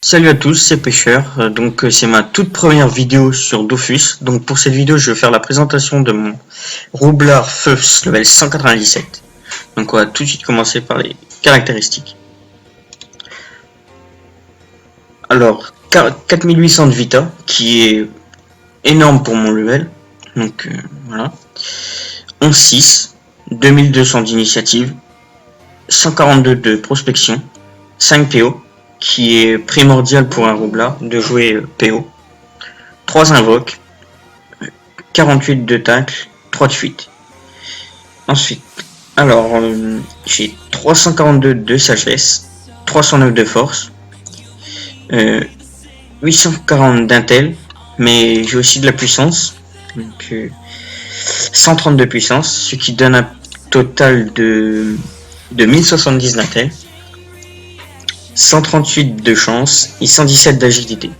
Salut à tous, c'est Pêcheur. Donc c'est ma toute première vidéo sur Dofus. Donc pour cette vidéo, je vais faire la présentation de mon roublard Fus level 197. Donc on va tout de suite commencer par les caractéristiques. Alors 4800 de Vita, qui est énorme pour mon level. Donc voilà. 11-6, 2200 d'initiative, 142 de prospection, 5 PO. Qui est primordial pour un roublard de jouer PO. 3 invoques, 48 de tacle, 3 de fuite. Ensuite, alors j'ai 342 de sagesse, 309 de force, 840 d'intel, mais j'ai aussi de la puissance, donc 130 de puissance, ce qui donne un total de 1070 d'intel. 138 de chance et 117 d'agilité.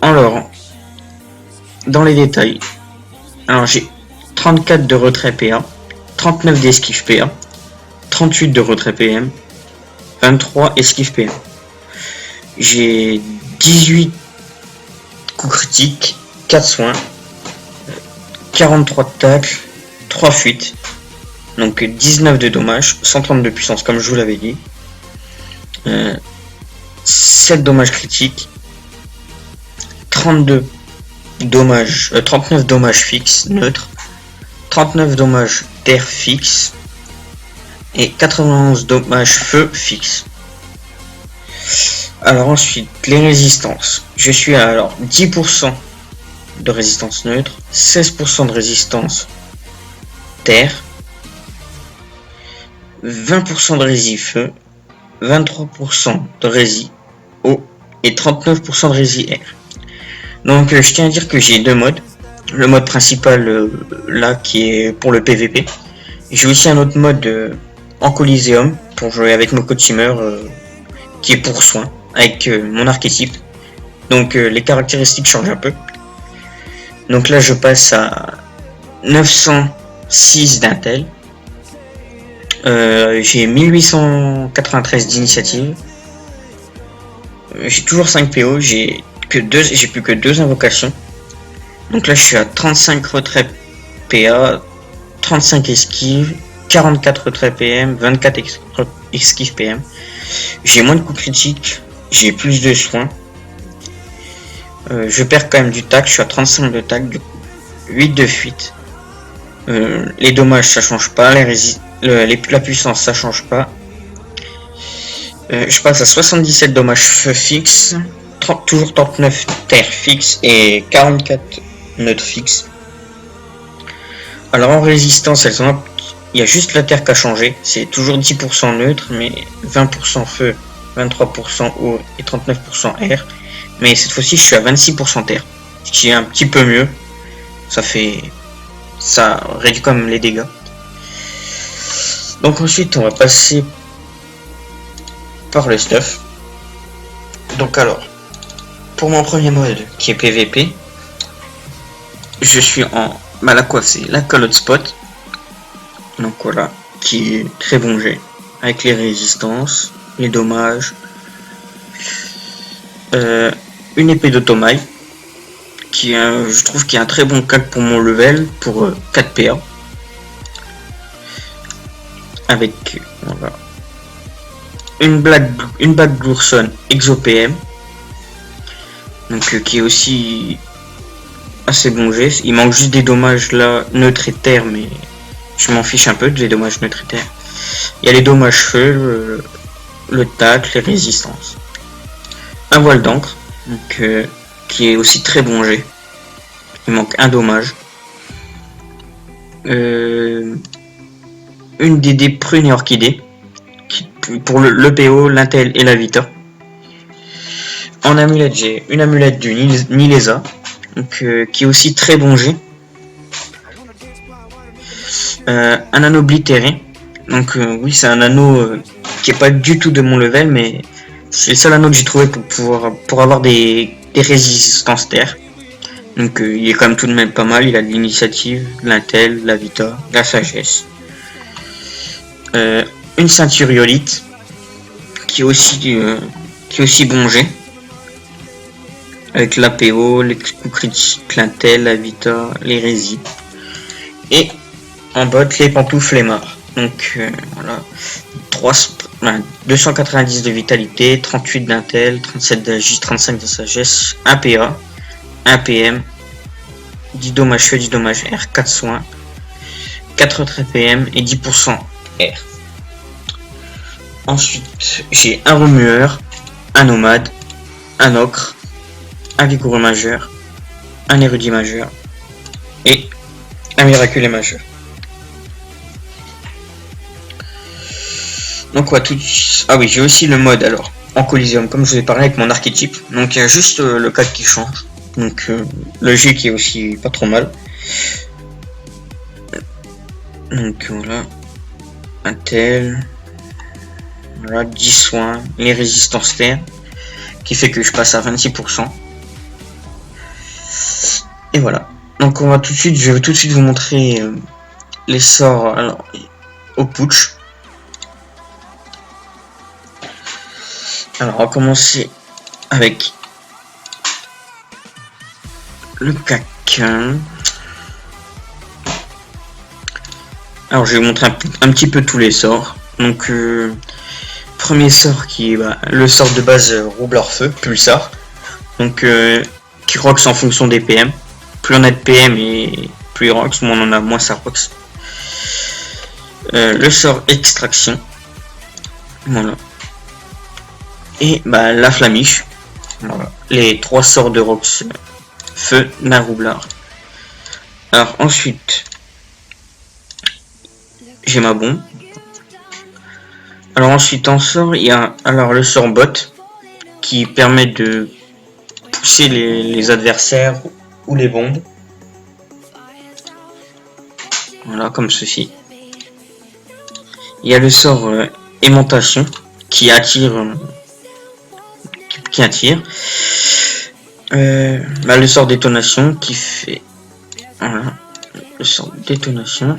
Alors, dans les détails, alors j'ai 34 de retrait PA, 39 d'esquive PA, 38 de retrait PM, 23 esquive PM. J'ai 18 coups critiques, 4 soins, 43 de tacle, 3 fuites. Donc 19 de dommages, 130 de puissance comme je vous l'avais dit, 7 dommages critiques, 39 dommages fixes neutres, 39 dommages d'air fixe et 91 dommages feu fixe. Alors ensuite les résistances, je suis à alors 10% de résistance neutre, 16% de résistance terre, 20% de rési feu, 23% de rési eau et 39% de rési air. Donc je tiens à dire que j'ai deux modes. Le mode principal là qui est pour le PVP. J'ai aussi un autre mode en Coliseum pour jouer avec mon co-teamer qui est pour soin avec mon archétype. Donc les caractéristiques changent un peu. Donc là je passe à 906 d'intel. J'ai 1893 d'initiative. J'ai toujours 5 PO, j'ai plus que 2 invocations. Donc là je suis à 35 retraits PA, 35 esquives, 44 retraits PM, 24 esquives PM. J'ai moins de coups critiques, j'ai plus de soins. Je perds quand même du tac, je suis à 35 de tac, du coup 8 de fuite. Les dommages ça change pas, la puissance ça change pas. Je passe à 77 dommages feu fixe, toujours 39 terre fixe et 44 neutres fixe. Alors en résistance, il y a juste la terre qui a changé, c'est toujours 10% neutre, mais 20% feu, 23% eau et 39% air. Mais cette fois-ci, je suis à 26% terre, ce qui est un petit peu mieux. Ça réduit quand même les dégâts. Donc ensuite on va passer par le stuff. Donc alors, pour mon premier mode qui est PVP, je suis en la coiffe, c'est la calotte spot. Donc voilà, qui est très bon jet avec les résistances, les dommages, une épée d'automaille qui est je trouve qu'il y a un très bon calque pour mon level pour 4 PA. Avec voilà, une bague d'Ourson Exo PM, donc qui est aussi assez bon jet. Il manque juste des dommages là neutre et terre, mais je m'en fiche un peu des dommages neutre et terre. Il y a les dommages feu, le tacle, les résistances. Un voile d'encre, donc qui est aussi très bon jet. Il manque un dommage. Une des prunes et orchidées pour le PO, l'intel et la vita. En amulette, j'ai une amulette du Nilesa, donc qui est aussi très bon jet. Un anneau oblitéré, donc oui, c'est un anneau qui est pas du tout de mon level, mais c'est le seul anneau que j'ai trouvé pour avoir des résistance terre. Donc il est quand même tout de même pas mal. Il a de l'initiative, de l'intel, de la vita, de la sagesse. Une ceinture iolite qui est aussi bon jet. Avec l'APO, les coups critiques, l'intel, la vita, l'hérésie. Et en bot, les pantoufles flemmards. Donc voilà. 290 de vitalité, 38 d'intel, 37 d'agis, 35 de sagesse, 1 PA, 1 PM, 10 dommages feu, 10 dommages R, 4 soins, 4 traits PM et 10% R. Ensuite, j'ai un remueur, un nomade, un ocre, un vigoureux majeur, un érudit majeur et un miraculé majeur. Donc ouais, ah oui, j'ai aussi le mode alors en Coliseum, comme je vous ai parlé avec mon archétype. Donc il y a juste le cadre qui change. Donc le G qui est aussi pas trop mal. Donc voilà, un tel, voilà, 10 soins, les résistances terre, qui fait que je passe à 26%. Et voilà. Donc je vais tout de suite vous montrer les sorts alors, au putsch. Alors on va commencer avec le CAC. Alors je vais vous montrer un petit peu tous les sorts. Donc premier sort qui est le sort de base roublard feu, pulsar. Donc qui rox en fonction des PM. Plus on a de PM et plus il rox, moins on en a, moins ça rox. Le sort extraction. Voilà. Et la flamiche. Voilà. Les 3 sorts de rox feu d'un roublard. Alors ensuite j'ai ma bombe. Alors ensuite en sort il y a alors le sort bot qui permet de pousser les adversaires ou les bombes. Voilà, comme ceci. Il y a le sort aimantation qui attire le sort détonation qui fait voilà, le sort détonation.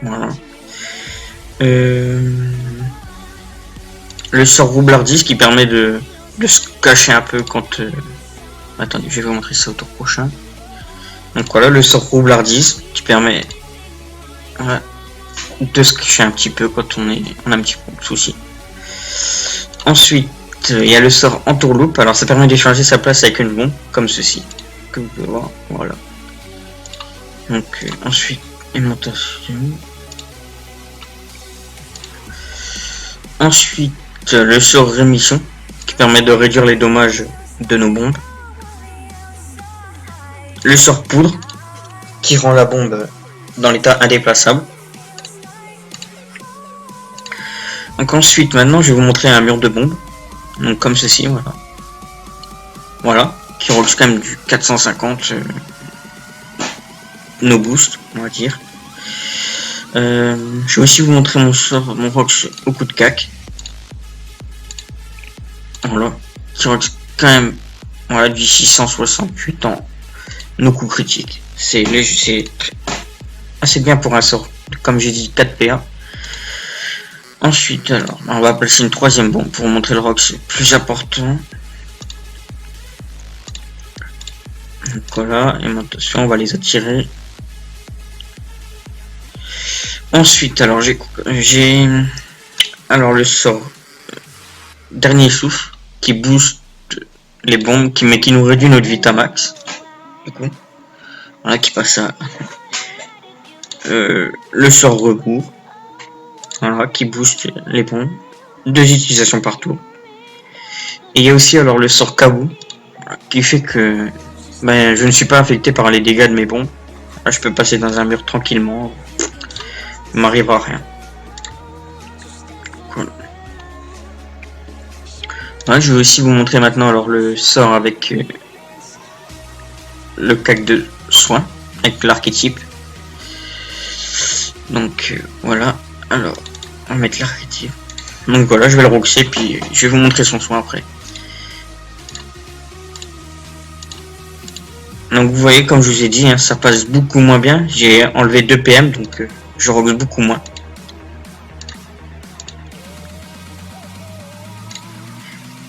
Voilà. Le sort roublardise qui permet de se cacher un peu quand attendez, je vais vous montrer ça au tour prochain. Donc voilà, le sort roublardise qui permet de se cacher un petit peu quand on a un petit peu de soucis. Ensuite il y a le sort entourloupe, alors ça permet d'échanger sa place avec une bombe comme ceci, comme vous pouvez voir. Voilà. Donc ensuite aimantation. Ensuite le sort rémission qui permet de réduire les dommages de nos bombes. Le sort poudre qui rend la bombe dans l'état indéplaçable. Donc ensuite maintenant je vais vous montrer un mur de bombe. Donc comme ceci, voilà. Voilà, qui roule quand même du 450 no boost, on va dire. Je vais aussi vous montrer mon rox au coup de cac. Voilà, qui rox quand même voilà, du 668 en nos coups critiques. C'est assez bien pour un sort, comme j'ai dit, 4 PA. Ensuite, alors, on va placer une troisième bombe pour montrer le rox plus important. Donc voilà, aimantation, on va les attirer. Ensuite, alors j'ai alors le sort dernier souffle qui booste les bombes, mais qui nous réduit notre Vitamax. Du coup, voilà, qui passe à le sort recours. Voilà, qui booste les bombes. 2 utilisations par tour. Et il y a aussi alors le sort Kabou qui fait que je ne suis pas affecté par les dégâts de mes bombes. Là, je peux passer dans un mur tranquillement. Il m'arrivera rien. Voilà. Voilà, je vais aussi vous montrer maintenant alors le sort avec le cac de soin avec l'archétype. Donc voilà. Alors on va mettre l'archétype. Donc voilà, je vais le roxer puis je vais vous montrer son soin après. Donc vous voyez, comme je vous ai dit, hein, ça passe beaucoup moins bien. J'ai enlevé 2 PM, donc je rox beaucoup moins.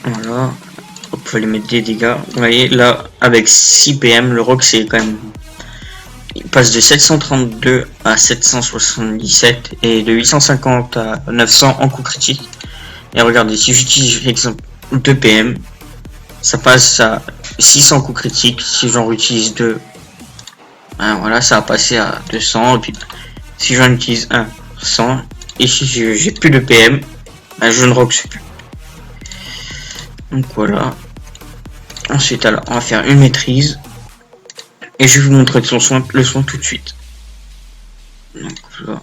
Voilà. On peut aller mettre des dégâts. Vous voyez, là, avec 6 PM, le rox c'est quand même... Il passe de 732 à 777 et de 850 à 900 en coup critique. Et regardez, si j'utilise par exemple 2 PM, ça passe à 600 coups critiques. Si j'en utilise 2, ben voilà, ça va passer à 200. Et puis si j'en utilise 1, 100. Et si j'ai plus de PM, ben je ne rox plus. Donc voilà. Ensuite, alors, on va faire une maîtrise. Et je vais vous montrer le soin tout de suite. Donc là.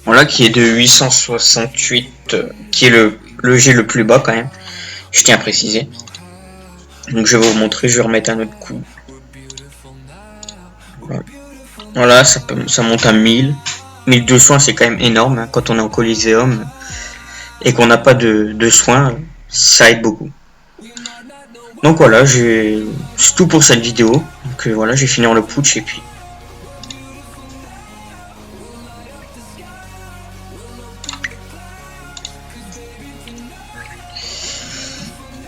Voilà, qui est de 868, qui est le G le plus bas quand même. Je tiens à préciser. Donc je vais vous montrer, je vais remettre un autre coup. Voilà, ça monte à 1000. 1002 soins, c'est quand même énorme hein, quand on est en Coliseum et qu'on n'a pas de soins, ça aide beaucoup. Donc voilà, c'est tout pour cette vidéo. Donc voilà, je vais finir le putsch et puis...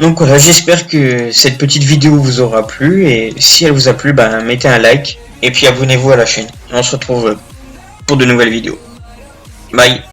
Donc voilà, j'espère que cette petite vidéo vous aura plu et si elle vous a plu, ben, mettez un like et puis abonnez-vous à la chaîne. On se retrouve pour de nouvelles vidéos. Bye.